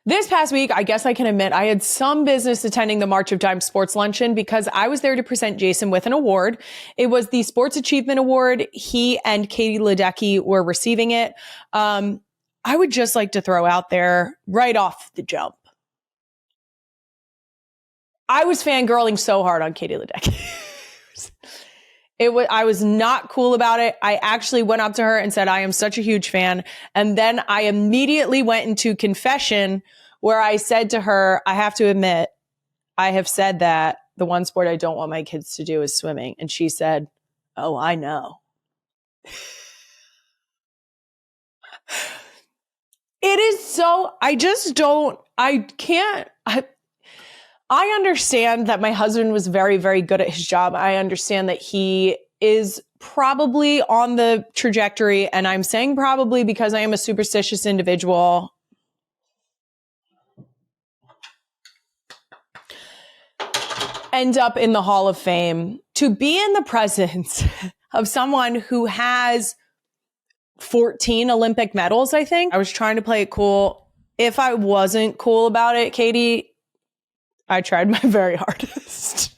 This past week, I guess I can admit I had some business attending the March of Dimes Sports Luncheon because I was there to present Jason with an award. It was the Sports Achievement Award. He and Katie Ledecky were receiving it. I would just like to throw out there right off the jump. I was fangirling so hard on Katie Ledecky. I was not cool about it. I actually went up to her and said, I am such a huge fan. And then I immediately went into confession where I said to her, I have to admit, I have said that the one sport I don't want my kids to do is swimming. And she said, oh, I know. It is so, I understand that my husband was very, very good at his job. I understand that he is probably on the trajectory. And I'm saying probably because I am a superstitious individual. End up in the Hall of Fame. To be in the presence of someone who has 14 Olympic medals, I think. I was trying to play it cool. If I wasn't cool about it, Katie, I tried my very hardest.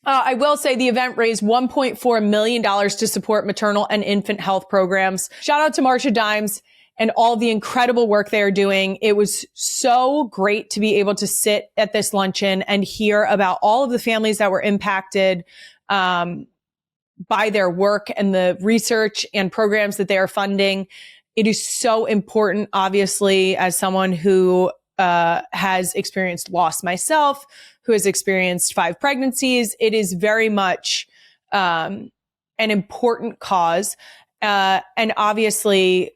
I will say the event raised $1.4 million to support maternal and infant health programs. Shout out to March of Dimes and all the incredible work they are doing. It was so great to be able to sit at this luncheon and hear about all of the families that were impacted by their work and the research and programs that they are funding. It is so important, obviously, as someone who has experienced loss myself, who has experienced 5 pregnancies. It is very much an important cause. And obviously,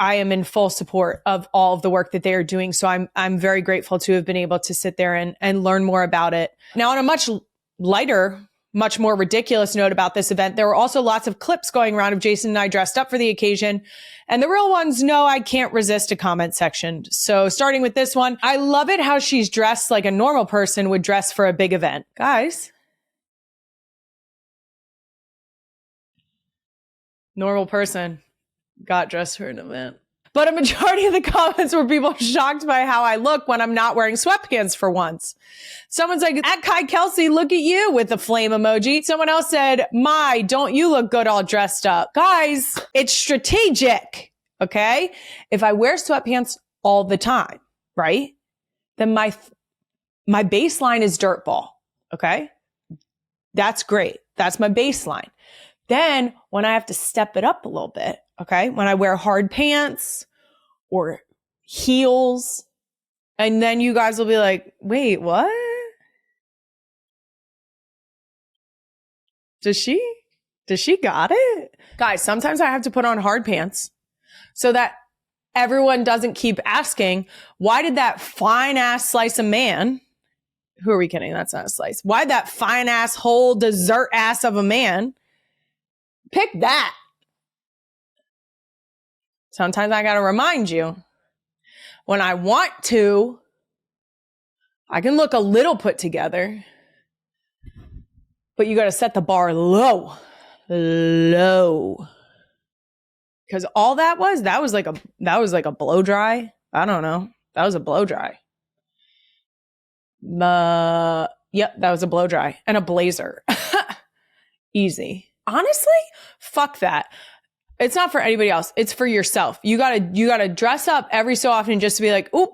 I am in full support of all of the work that they are doing. So I'm very grateful to have been able to sit there and learn more about it. Now, on a much lighter, much more ridiculous note about this event, there were also lots of clips going around of Jason and I dressed up for the occasion. And the real ones, no, I can't resist a comment section. So starting with this one, I love it how she's dressed like a normal person would dress for a big event. Guys, normal person got dressed for an event. But a majority of the comments were people shocked by how I look when I'm not wearing sweatpants for once. Someone's like, at Kai Kelsey, look at you with the flame emoji. Someone else said, my, don't you look good all dressed up. Guys, it's strategic, okay? If I wear sweatpants all the time, right? Then my baseline is dirtball, okay? That's great. That's my baseline. Then when I have to step it up a little bit, okay, when I wear hard pants or heels, and then you guys will be like, wait, what? Does she got it? Guys, sometimes I have to put on hard pants so that everyone doesn't keep asking, why did that fine ass slice of man, who are we kidding? That's not a slice. Why that fine ass whole dessert ass of a man pick that? Sometimes I got to remind you, when I want to, I can look a little put together, but you got to set the bar low. Because all that was like a blow dry. I don't know. That was a blow dry. Yep, that was a blow dry and a blazer. Easy. Honestly, fuck that. It's not for anybody else. It's for yourself. You gotta dress up every so often just to be like, oop,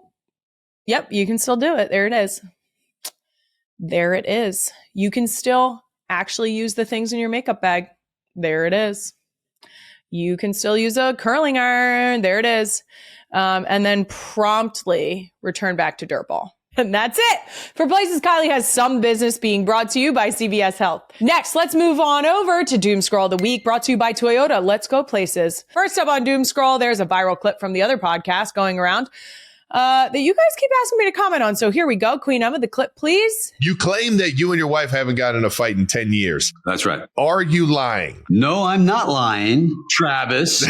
yep, you can still do it. There it is. There it is. You can still actually use the things in your makeup bag. There it is. You can still use a curling iron. There it is. And then promptly return back to dirtball. And that's it for Places Kylie has some business, being brought to you by CVS Health. Next, let's move on over to Doom Scroll of the Week, brought to you by Toyota. Let's go places. First up on Doom Scroll, there's a viral clip from the other podcast going around that you guys keep asking me to comment on. So here we go. Queen Emma, the clip, please. You claim that you and your wife haven't gotten in a fight in 10 years. That's right. Are you lying? No, I'm not lying, Travis.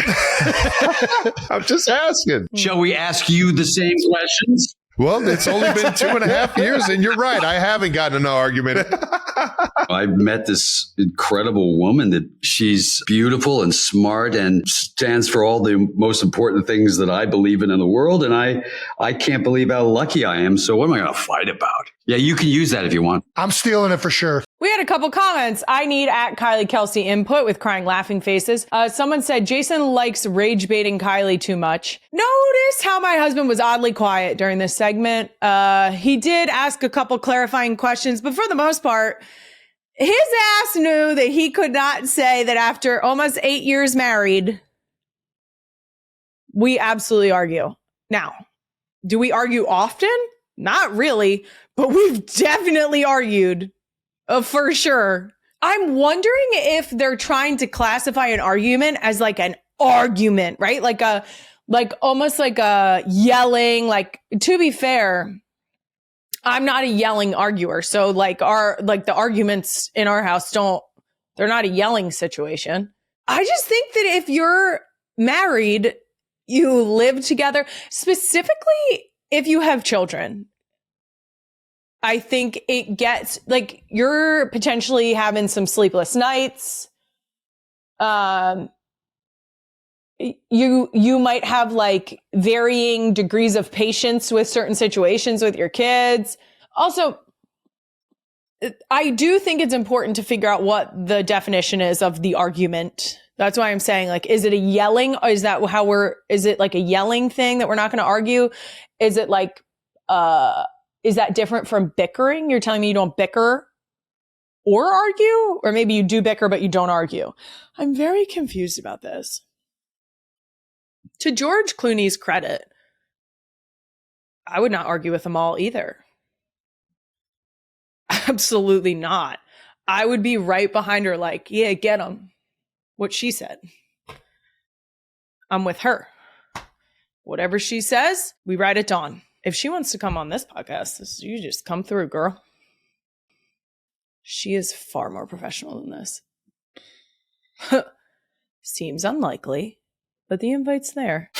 I'm just asking. Shall we ask you the same questions? Well, it's only been 2.5 years, and you're right. I haven't gotten in an argument. I met this incredible woman that she's beautiful and smart and stands for all the most important things that I believe in the world. And I can't believe how lucky I am. So what am I going to fight about? Yeah, you can use that if you want. I'm stealing it for sure. We had a couple comments. I need at Kylie Kelsey input with crying laughing faces. Someone said, Jason likes rage baiting Kylie too much. Notice how my husband was oddly quiet during this segment. He did ask a couple clarifying questions, but for the most part, his ass knew that he could not say that after almost 8 years married, we absolutely argue. Now, do we argue often? Not really, but we've definitely argued. For sure. I'm wondering if they're trying to classify an argument as like an argument, right? Like almost like a yelling, like, to be fair, I'm not a yelling arguer. So the arguments in our house they're not a yelling situation. I just think that if you're married, you live together, specifically if you have children, I think it gets like you're potentially having some sleepless nights. You might have like varying degrees of patience with certain situations with your kids. Also, I do think it's important to figure out what the definition is of the argument. That's why I'm saying, like, is it a yelling? Or is it like a yelling thing that we're not going to argue? Is it like, is that different from bickering? You're telling me you don't bicker or argue? Or maybe you do bicker, but you don't argue. I'm very confused about this. To George Clooney's credit, I would not argue with them all either. Absolutely not. I would be right behind her like, yeah, get them. What she said. I'm with her. Whatever she says, we ride at dawn. If she wants to come on this podcast, you just come through, girl. She is far more professional than this. Seems unlikely, but the invite's there.